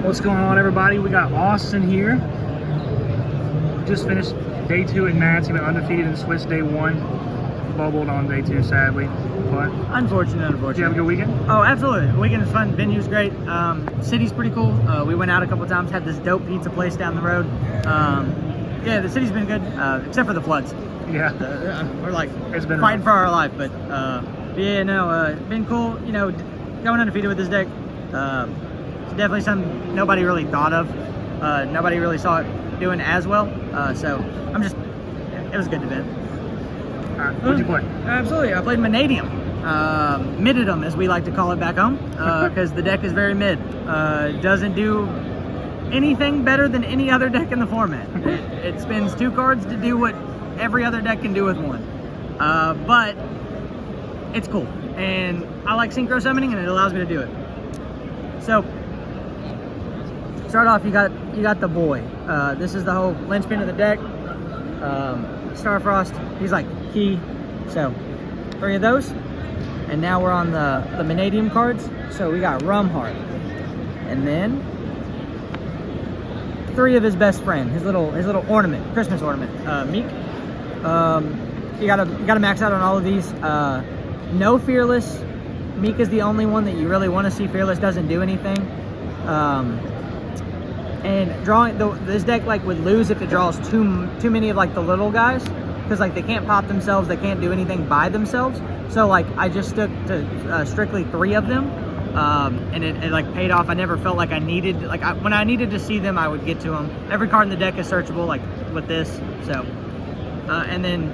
What's going on, everybody? We got Austin here. Just finished day 2 in Mats. He went undefeated in Swiss day 1. Bubbled on day 2, sadly. But unfortunate. did you have a good weekend? Oh, absolutely. The weekend was fun. Venue's great. City's pretty cool. We went out a couple times. Had this dope pizza place down the road. Yeah, the city's been good, except for the floods. Yeah, we're like it's been fighting rough for our life, but yeah, no, been cool. You know, going undefeated with this deck. It's definitely something nobody really thought of. Nobody really saw it doing as well. So it was a good event. What'd you play? Absolutely, I played Manadome. Manadome, as we like to call it back home, because the deck is very mid. Doesn't do anything better than any other deck in the format. It spends 2 cards to do what every other deck can do with 1. But it's cool, and I like synchro summoning, and it allows me to do it. So, start off, you got the boy. This is the whole linchpin of the deck. Starfrost, he's like key. So, 3 of those. And now we're on the Manadome cards. So we got Rumheart. And then 3 of his best friend, his little ornament, Christmas ornament, Meek. You gotta max out on all of these. No Fearless. Meek is the only one that you really want to see. Fearless doesn't do anything. And drawing this deck like would lose if it draws too many of like the little guys, because like they can't pop themselves, they can't do anything by themselves. So like I just stuck to strictly 3 of them, and it like paid off. I never felt like I needed when I needed to see them, I would get to them. Every card in the deck is searchable, like with this. So and then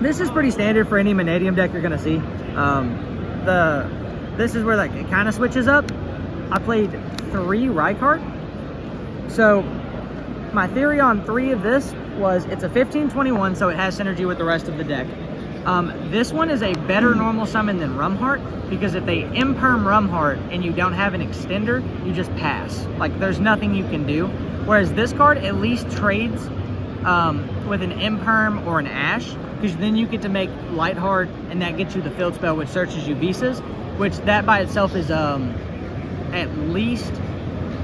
this is pretty standard for any Manadome deck you're gonna see. This is where like it kind of switches up. I played 3 Rykard. So my theory on 3 of this was it's a 15/21, so it has synergy with the rest of the deck. This one is a better normal summon than Rumheart, because if they imperm Rumheart and you don't have an extender, you just pass. Like there's nothing you can do. Whereas this card at least trades with an imperm or an ash, because then you get to make Lightheart, and that gets you the field spell, which searches you Visas, which that by itself is at least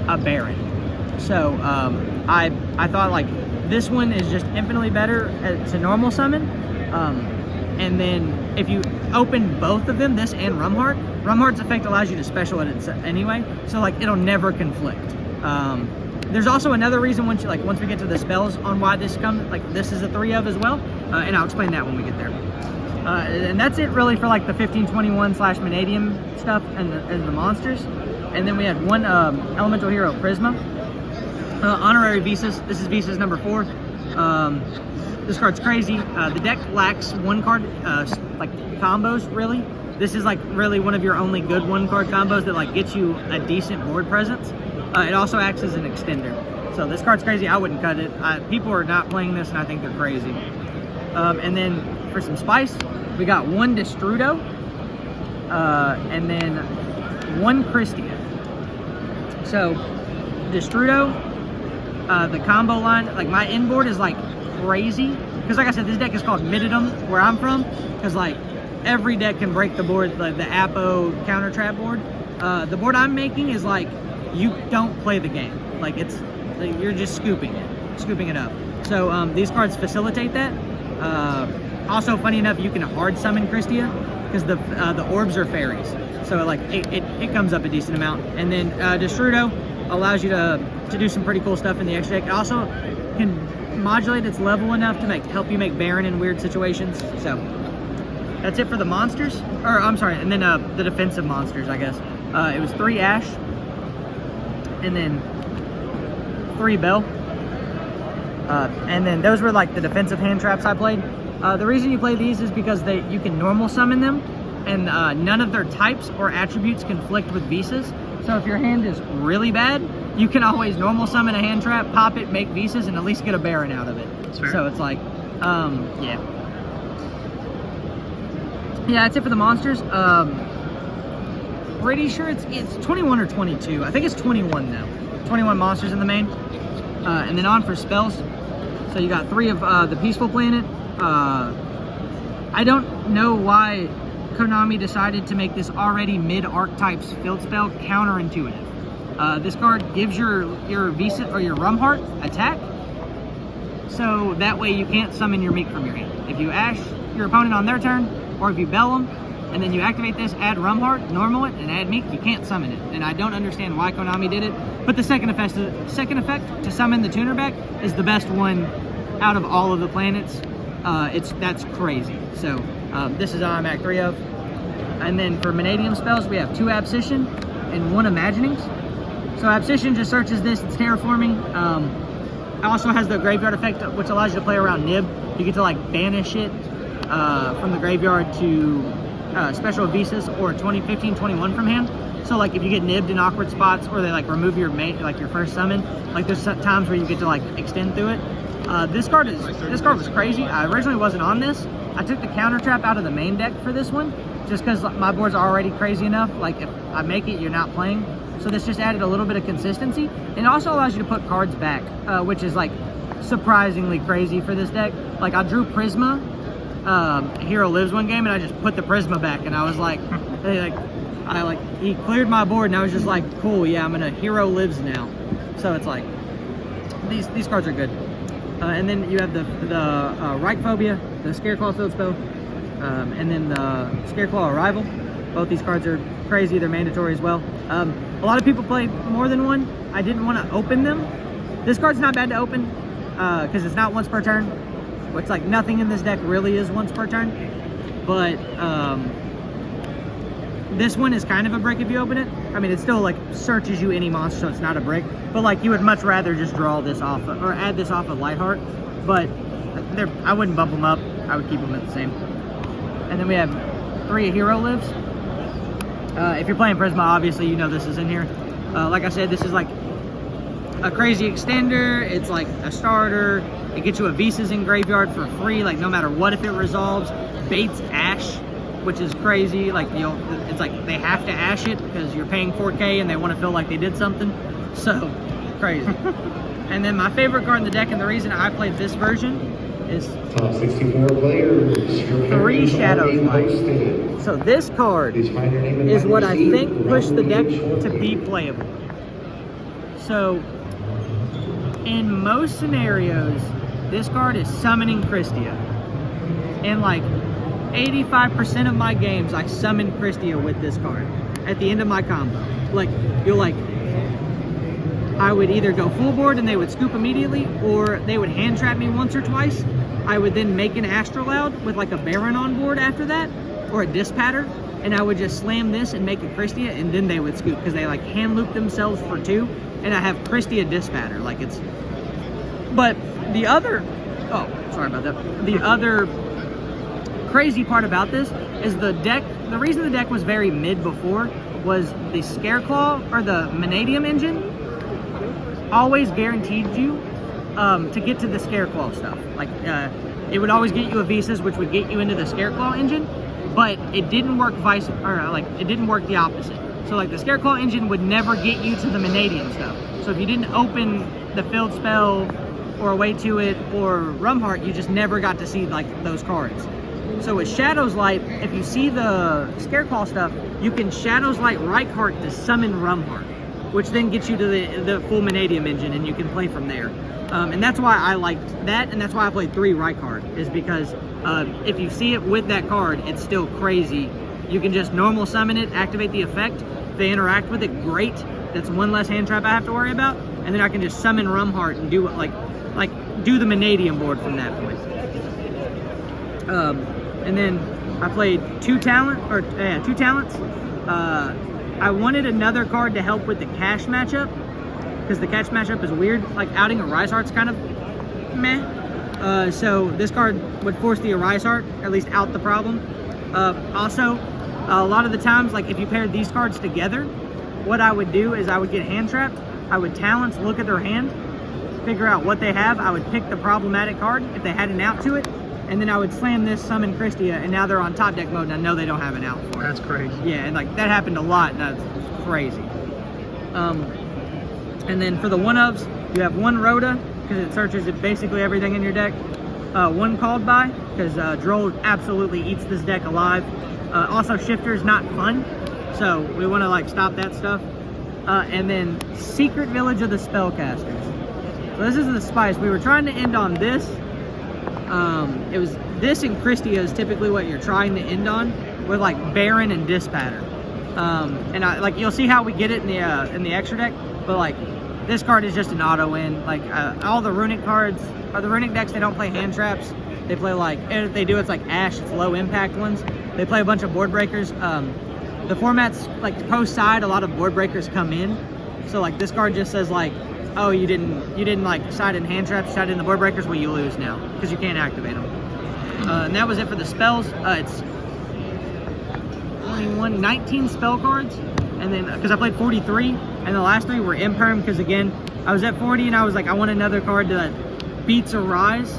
a Baron. So I thought like this one is just infinitely better to normal summon. And then if you open both of them, this and Rumheart's effect allows you to special it anyway, so like it'll never conflict. There's also another reason once we get to the spells on why this comes, like this is a 3 of as well, and I'll explain that when we get there. And that's it really for like the 15/21 / Manadome stuff and the monsters. And then we had 1 elemental hero, Prisma. Honorary Visas. This is Visas number 4. This card's crazy. The deck lacks 1 card like combos, really. This is like really one of your only good 1-card combos that like gets you a decent board presence. It also acts as an extender. So this card's crazy. I wouldn't cut it. People are not playing this, and I think they're crazy. And then for some spice, we got 1 Destrudo, and then 1 Christia. So Destrudo, the combo line, like my inboard is like crazy, because like I said, this deck is called Manadome where I'm from, because like every deck can break the board, like the Apo counter trap board. The board I'm making is like you don't play the game, like it's like you're just scooping it up. So these cards facilitate that. Also, funny enough, you can hard summon Christia because the orbs are fairies, so like it comes up a decent amount. And then Destrudo allows you to do some pretty cool stuff in the extra deck. It also can modulate its level enough to help you make Baron in weird situations. So that's it for the monsters, or I'm sorry, and then the defensive monsters, I guess. It was 3 Ash, and then 3 Bell, and then those were like the defensive hand traps I played. The reason you play these is because you can normal summon them, and none of their types or attributes conflict with Visas. So if your hand is really bad, you can always normal summon a hand trap, pop it, make Visas, and at least get a Baron out of it. So it's like, yeah. Yeah, that's it for the monsters. Pretty sure it's 21 or 22. I think it's 21 now. 21 monsters in the main. And then on for spells. So you got 3 of the Peaceful Planet. I don't know why Konami decided to make this already mid-archetypes field spell counterintuitive. This card gives your Visa or your Rumheart attack, so that way you can't summon your Meek from your hand. If you Ash your opponent on their turn, or if you Bell them, and then you activate this, add Rumheart, normal it, and add Meek, you can't summon it. And I don't understand why Konami did it, but the second effect to summon the tuner back is the best one out of all of the planets. That's crazy. So this is how I'm at 3 of. And then for Manadium spells, we have 2 Abscission and 1 Imaginings. So Abscission just searches this, it's terraforming. It also has the graveyard effect, which allows you to play around Nib. You get to like banish it from the graveyard to special visas or 15-21 from hand. So like if you get nibbed in awkward spots, or they like remove your mate, like your first summon, like there's times where you get to like extend through it. This card was crazy. I originally wasn't on this. I took the counter trap out of the main deck for this one, just because my board's already crazy enough. Like if I make it, you're not playing. So this just added a little bit of consistency. And it also allows you to put cards back, which is like surprisingly crazy for this deck. Like I drew Prisma, Hero Lives one game, and I just put the Prisma back, and I was like, he cleared my board, and I was just like, cool, yeah, I'm gonna Hero Lives now. So it's like, these cards are good. And then you have the Reichphobia, the Scareclaw Field Spell, and then the Scareclaw Arrival. Both these cards are crazy, they're mandatory as well. A lot of people play more than one. I didn't want to open them. This card's not bad to open, because it's not once per turn, which like nothing in this deck really is once per turn. But this one is kind of a brick if you open it. I mean, it still like searches you any monster, so it's not a brick. But like you would much rather just draw this off or add this off of Lightheart. But I wouldn't bump them up. I would keep them at the same. And then we have 3 Hero Lives. If you're playing Prisma, obviously you know this is in here. Like I said, this is like a crazy extender. It's like a starter. It gets you a Visas in graveyard for free, like no matter what if it resolves. Baits Ash, which is crazy. Like it's like they have to Ash it because you're paying 4K and they want to feel like they did something. So crazy. And then my favorite card in the deck, and the reason I played this version, is top 64 players. 3 Shadows Light. So this card is what I think pushed the deck to be playable. So in most scenarios, this card is summoning Christia. In like 85% of my games, I summon Christia with this card at the end of my combo. Like I would either go full board and they would scoop immediately, or they would hand trap me once or twice. I would then make an Astrolaud with like a Baron on board after that, or a Dispatter, and I would just slam this and make a Christia, and then they would scoop because they like hand loop themselves for 2, and I have Christia Dispatter. Like it's, but the other, oh, sorry about that. The other crazy part about this is the deck. The reason the deck was very mid before was the Scareclaw or the Manadium engine always guaranteed you to get to the Scareclaw stuff. Like it would always get you a Visas, which would get you into the Scareclaw engine, but it didn't work it didn't work the opposite. So like the Scareclaw engine would never get you to the Manadium stuff. So if you didn't open the Field Spell or Away to It or Rumheart, you just never got to see like those cards. So with Shadows Light, if you see the Scareclaw stuff, you can Shadows Light Reichheart to summon Rumheart, which then gets you to the full Manadium engine, and you can play from there. And that's why I liked that, and that's why I played 3 Reichheart, is because if you see it with that card, it's still crazy. You can just normal summon it, activate the effect. If they interact with it, great. That's one less hand trap I have to worry about. And then I can just summon Rumheart and do like do the Manadium board from that point. And then I played 2 talents. I wanted another card to help with the cash matchup, because the cash matchup is weird. Like outing a Riseheart's kind of meh. So this card would force the Riseheart, at least out the problem. Also, a lot of the times, like if you paired these cards together, what I would do is I would get hand trapped. I would talents, look at their hand, figure out what they have. I would pick the problematic card if they had an out to it, and then I would slam this, summon Christia, and now they're on top deck mode, and I know they don't have an out for it. That's crazy. Yeah, and like that happened a lot, and that's crazy. And then for the one-ofs, you have 1 Rhoda, because it searches basically everything in your deck. 1 Called By, because Droll absolutely eats this deck alive. Also, Shifter's not fun, so we want to like stop that stuff. and then Secret Village of the Spellcasters. So this is the spice. We were trying to end on this. It was this and Christia is typically what you're trying to end on, with like Baron and Dispatter. And like you'll see how we get it in the extra deck, but like this card is just an auto win. Like all the runic cards or the runic decks, they don't play hand traps. They play like, and if they do, it's like Ash, it's low impact ones. They play a bunch of board breakers. The format's like post side, a lot of board breakers come in. So like this card just says like, oh, you didn't like side in hand traps, side in the board breakers, well you lose now because you can't activate them. And that was it for the spells. It's 19 spell cards, and then because I played 43, and the last 3 were imperm because again I was at 40 and I was like I want another card that beats a rise,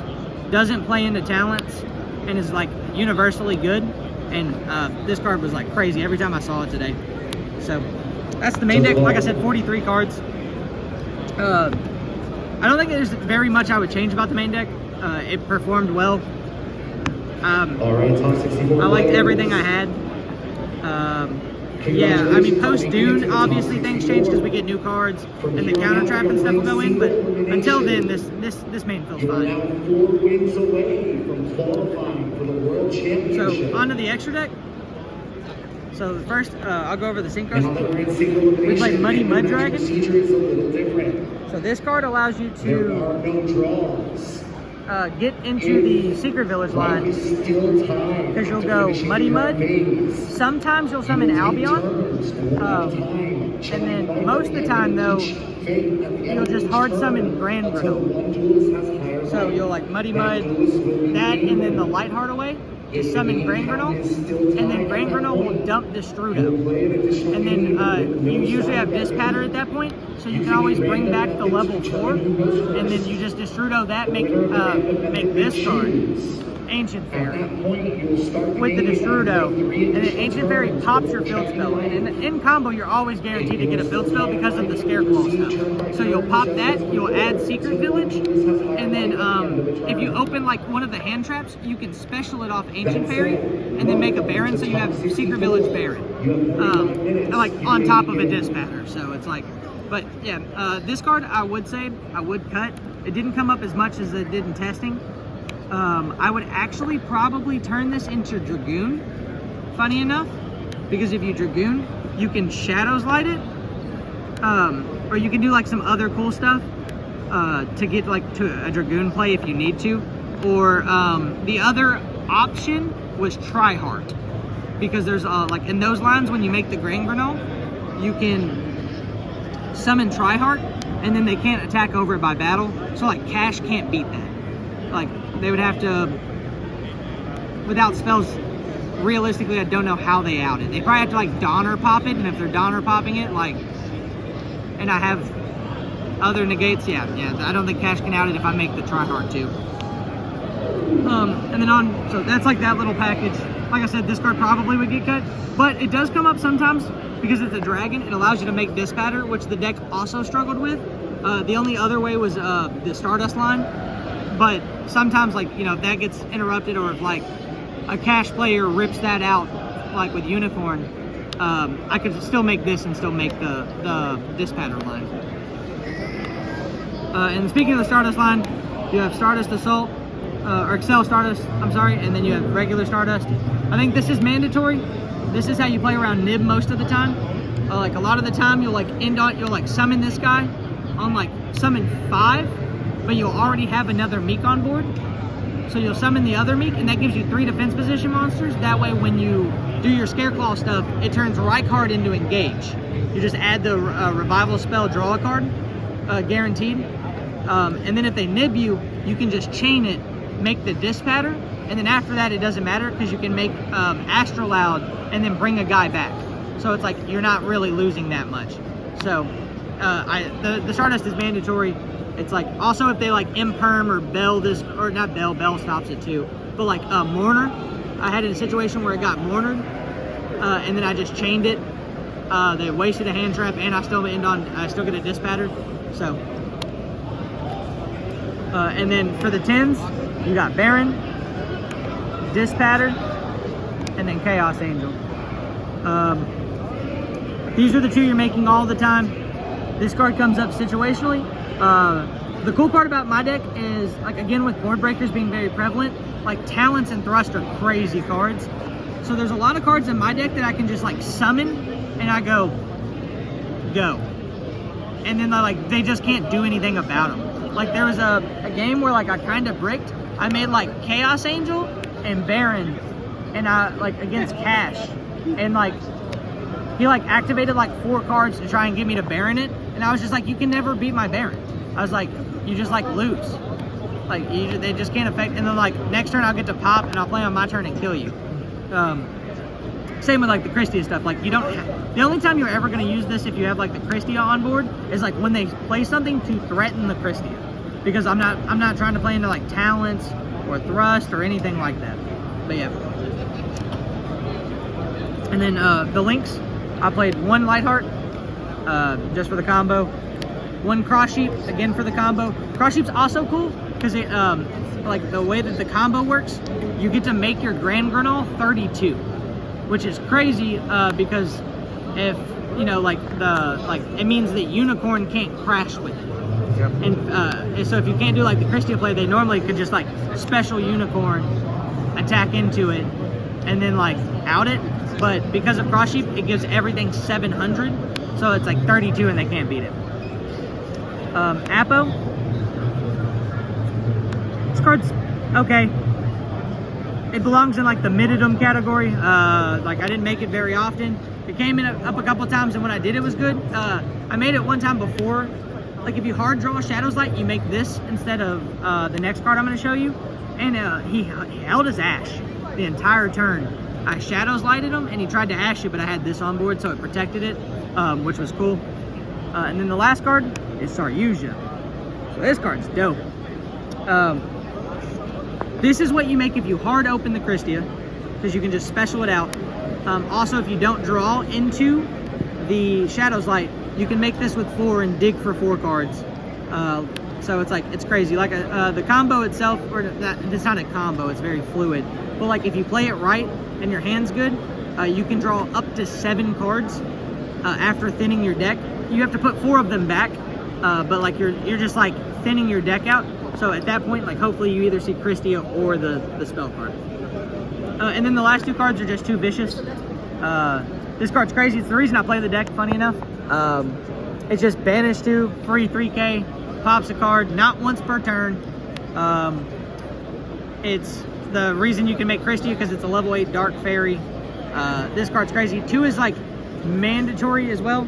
doesn't play into talents, and is like universally good. And this card was like crazy every time I saw it today. So that's the main deck. Like I said, 43 cards. I don't think there's very much I would change about the main deck. It performed well. I liked everything I had. Yeah, I mean, post Dune, obviously things change because we get new cards and the counter trap and stuff will go in. But until then, this main feels fine. So on to the extra deck. So first, I'll go over the synchros. We played Muddy Mud Dragon. So this card allows you to get into the Secret Village line because you'll go Muddy Mud. Sometimes you'll summon Albion, and then most of the time though you'll just hard summon Grand Griddle. So you'll like Muddy Mud that, and then the Lightheart away to summon Grand Griddle, and then Grand Griddle will dump Destrudo, and then you usually have Dispatter at that point, so you can always bring back the level 4, and then you just Destrudo that, make this card Ancient Fairy with the Destrudo, and then Ancient Fairy pops your field spell, and in combo you're always guaranteed to get a field spell because of the Scareclaw stuff. So you'll pop that, you'll add Secret Village, and then if you open like one of the hand traps, you can special it off Ancient Fairy, and then make a Baron, so you have Secret Village Baron, like on top of a Dispatter. So it's like, but yeah, this card I would say I would cut. It didn't come up as much as it did in testing. I would actually probably turn this into Dragoon, funny enough, because if you Dragoon, you can Shadows Light it, or you can do like some other cool stuff to get like to a Dragoon play if you need to, or the other option was Tryheart, because there's like in those lines when you make the Grand Griddle, you can summon Tryheart, and then they can't attack over it by battle, so like Cash can't beat that. Like they would have to, without spells, realistically I don't know how they out it. They probably have to like Donner pop it, and if they're Donner popping it, like, and I have other negates, yeah, I don't think Cash can out it if I make the Tryhard too. And then so that's like that little package. Like I said, this card probably would get cut, but it does come up sometimes because it's a dragon. It allows you to make Dispatter, which the deck also struggled with. The only other way was the Stardust line. But sometimes, like, you know, if that gets interrupted, or if like a Cash player rips that out, like with Unicorn, I could still make this and still make the Dispatter line. And speaking of the Stardust line, you have Stardust Assault, or Excel Stardust, I'm sorry, and then you have regular Stardust. I think this is mandatory. This is how you play around Nib most of the time. Like a lot of the time, you'll like you'll like summon this guy on like summon 5. But you'll already have another Meek on board. So you'll summon the other Meek, and that gives you 3 defense position monsters. That way when you do your Scareclaw stuff, it turns Rykard into Engage. You just add the Revival spell, draw a card, guaranteed. And then if they nib you, you can just chain it, make the Dispatter, and then after that it doesn't matter because you can make Astrolaud and then bring a guy back. So it's like you're not really losing that much. So the Stardust is mandatory. It's like, also if they like imperm or bell this, or not bell stops it too, but like Mourner, I had a situation where it got Mournered, and then I just chained it. They wasted a hand trap, and I still get a Dispatter. So, and then for the 10s, you got Baron, Dispatter, and then Chaos Angel. These are the two you're making all the time. This card comes up situationally. The cool part about my deck is, like, again, with board breakers being very prevalent, like talents and thrust are crazy cards. So there's a lot of cards in my deck that I can just like summon and I go. And then they just can't do anything about them. Like there was a game where like I kind of bricked. I made like Chaos Angel and Baron, and I like against Cash, and like he like activated like 4 cards to try and get me to Baron it, and I was just like, you can never beat my Baron. I was like, you just like lose. Like they just can't affect. And then like next turn I'll get to pop and I'll play on my turn and kill you. Same with like the Christia stuff. Like you don't. The only time you're ever going to use this if you have like the Christia on board is like when they play something to threaten the Christia. Because I'm not trying to play into like talents or thrust or anything like that. But yeah. And then the links, I played 1 Lightheart just for the combo, 1 Cross Sheep again for the combo. Cross Sheep's also cool because it like the way that the combo works, you get to make your Grand Granol 32, which is crazy because if you know like it means that Unicorn can't crash with it. Yep. And so if you can't do like the Christia play, they normally could just like special Unicorn, attack into it, and then like out it. But because of Cross Sheep, it gives everything 700, so it's like 32 and they can't beat it. Apo. This card's okay. It belongs in like the Manadome category. Like I didn't make it very often. It came in up a couple times, and when I did, it was good. I made it one time before. Like if you hard draw Shadow's Light, you make this instead of the next card I'm going to show you. And he held his Ash the entire turn. I Shadows Lighted him, and he tried to Ash it, but I had this on board, so it protected it, which was cool. And then the last card is YuGiOh. So this card's dope. This is what you make if you hard open the Christia, because you can just special it out. Also, if you don't draw into the Shadows Light, you can make this with 4 and dig for 4 cards. So it's like, it's crazy. Like the combo itself, or it's not a combo, it's very fluid. But like if you play it right and your hand's good, you can draw up to 7 cards after thinning your deck. You have to put 4 of them back, but like you're just like thinning your deck out. So at that point, like hopefully you either see Christia or the spell card. And then the last 2 cards are just too vicious. This card's crazy. It's the reason I play the deck, funny enough. It's just banish 2, free 3k, pops a card, not once per turn. It's the reason you can make Christia because it's a level 8 Dark Fairy. This card's crazy. 2 is like mandatory as well.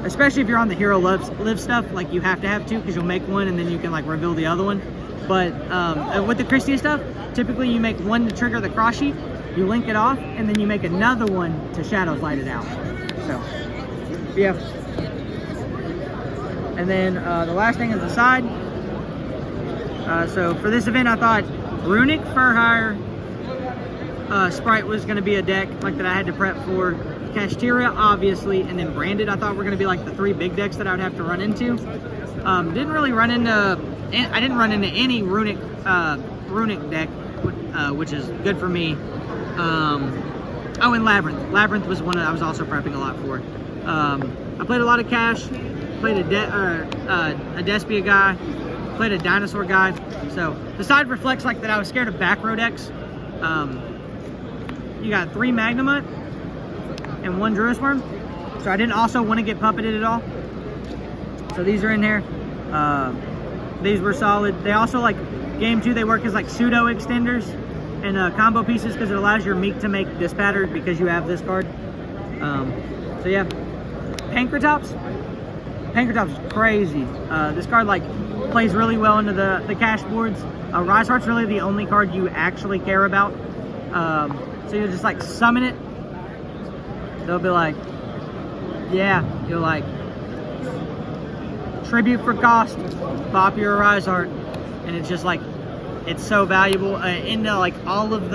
Especially if you're on the Hero Live stuff, like you have to have 2 because you'll make 1 and then you can like reveal the other one. But with the Christia stuff, typically you make 1 to trigger the Cross Sheep, you link it off, and then you make another 1 to Shadows Light it out. So, yeah. And then the last thing is the side. So for this event, I thought Runic Fur Hire Sprite was going to be a deck like that I had to prep for. Kashtira, obviously, and then Branded, I thought were going to be like the 3 big decks that I would have to run into. Didn't really run into, I didn't run into any Runic deck, which is good for me. Oh, and Labyrinth. Labyrinth was one that I was also prepping a lot for. I played a lot of Cash, played a Despia guy, played a Dinosaur guy. So the side reflects like that I was scared of back row decks. You got 3 Magnemite and 1 Druid Worm. So I didn't also want to get puppeted at all. So these are in here. These were solid. They also like game 2, they work as like pseudo extenders and combo pieces because it allows your Meek to make Dispattered because you have this card. So yeah. Pankratops. Pankratops is crazy. This card like plays really well into the cash boards. Rise Heart's really the only card you actually care about. So you'll just like summon it. They'll be like, yeah, you'll like tribute for cost, pop your Rise Heart, and it's just like, it's so valuable into like all of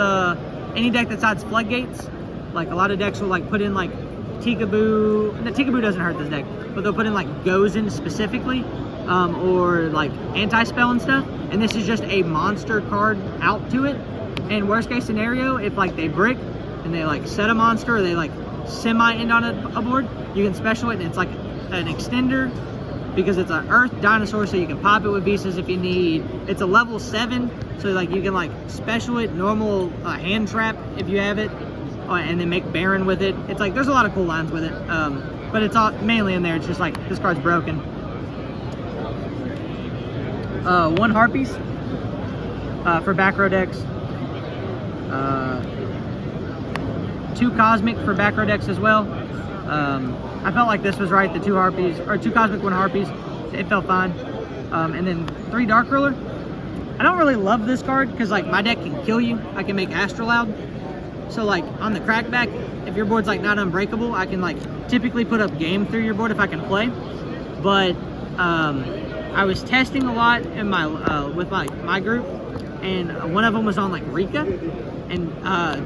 any deck that sides Floodgates. Like a lot of decks will like put in like Tikaboo. No, Tikaboo doesn't hurt this deck, but they'll put in like Gozen specifically, or like anti-spell and stuff. And this is just a monster card out to it. And worst case scenario, if like they brick and they like set a monster, or they like semi-end on a board, you can special it, and it's like an extender because it's an Earth dinosaur, so you can pop it with visas if you need. It's a level 7, so like you can like special it, normal hand trap if you have it, and then make Baron with it. It's like there's a lot of cool lines with it, but it's all mainly in there. It's just like this card's broken. 1 Harpies for back row decks. 2 Cosmic for back row decks as well. I felt like this was right, the 2 Harpies, or 2 Cosmic, 1 Harpies. It felt fine. And then 3 Dark Ruler. I don't really love this card because like my deck can kill you. I can make Astrolaud. So like on the crackback, if your board's like not unbreakable, I can like typically put up game through your board if I can play. But I was testing a lot in my with my group, and one of them was on like Rika, and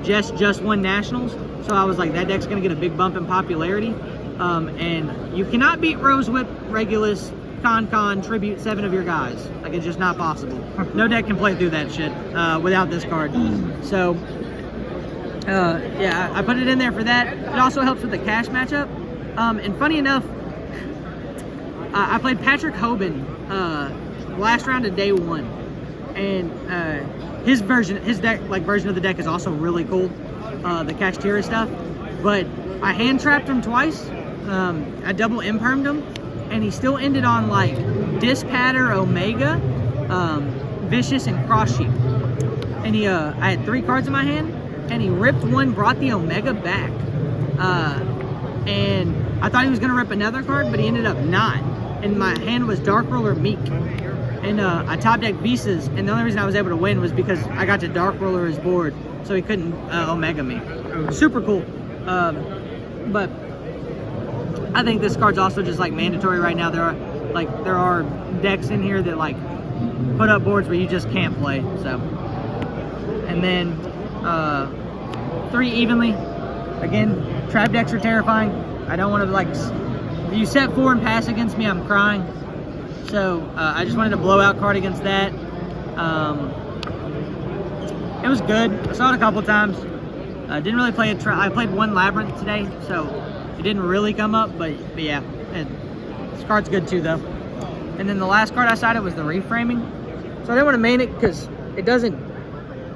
just won nationals. So I was like, that deck's gonna get a big bump in popularity. And you cannot beat Rose Whip, Regulus, Con, Tribute 7 of your guys. Like, it's just not possible. No deck can play through that shit without this card. So yeah, I put it in there for that. It also helps with the cash matchup. And funny enough, I played Patrick Hoban last round of day 1, and his version of the deck is also really cool, the Kashtira stuff. But I hand trapped him twice. I double impermed him, and he still ended on like Dispatter, Omega, Vicious, and Cross Sheep. And I had 3 cards in my hand, and he ripped 1, brought the Omega back. And I thought he was gonna rip another card, but he ended up not. And my hand was Dark Roller Meek. And I top decked Visas, and the only reason I was able to win was because I got to Dark Roller his board, so he couldn't Omega me. Super cool. But I think this card's also just like mandatory right now. There are decks in here that like put up boards where you just can't play. So, and then 3 evenly. Again, trap decks are terrifying. I don't want to like. If you set 4 and pass against me, I'm crying. So I just wanted a blowout card against that. It was good. I saw it a couple times. Didn't really play it. I played 1 Labyrinth today, so it didn't really come up. But yeah, this card's good too, though. And then the last card I sided was the reframing. So I didn't want to main it because it doesn't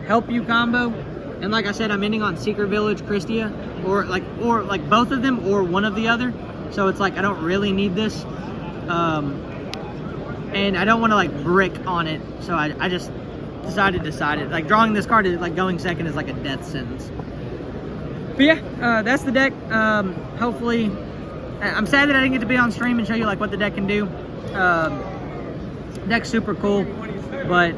help you combo. And like I said, I'm ending on Secret Village, Christia, or like both of them, or one of the other. So it's like I don't really need this. And I don't want to like brick on it, so I just decided like drawing this card is like going second is like a death sentence. But yeah, that's the deck. Hopefully, I'm sad that I didn't get to be on stream and show you like what the deck can do. Deck's super cool, but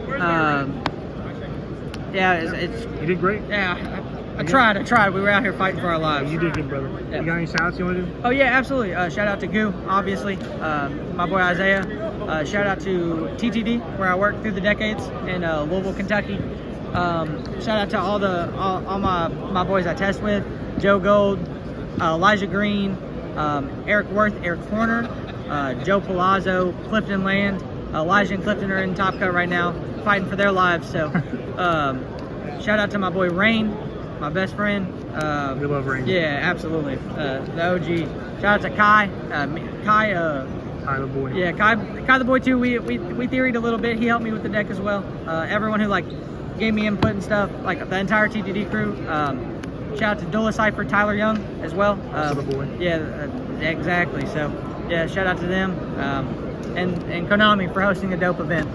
yeah, it's You did great. yeah. I tried. We were out here fighting for our lives. You did good, brother. Yeah. You got any shout-outs you want to do? Oh yeah, absolutely. Shout out to Goo, obviously. My boy Isaiah. Shout out to TTD, where I worked through the decades in Louisville, Kentucky. Shout out to all my boys I test with: Joe Gold, Elijah Green, Eric Worth, Eric Horner, Joe Palazzo, Clifton Land. Elijah and Clifton are in Top Cut right now, fighting for their lives. So shout out to my boy Rain, my best friend. We love Rain. Yeah, absolutely. The OG. Shout out to Kai. Kai the boy. Yeah, Kai the boy too. We theoried a little bit. He helped me with the deck as well. Everyone who like gave me input and stuff, like the entire TTD crew. Shout out to Dula Cypher, Tyler Young as well. Also the boy. Yeah, exactly. So yeah, shout out to them. And Konami for hosting a dope event.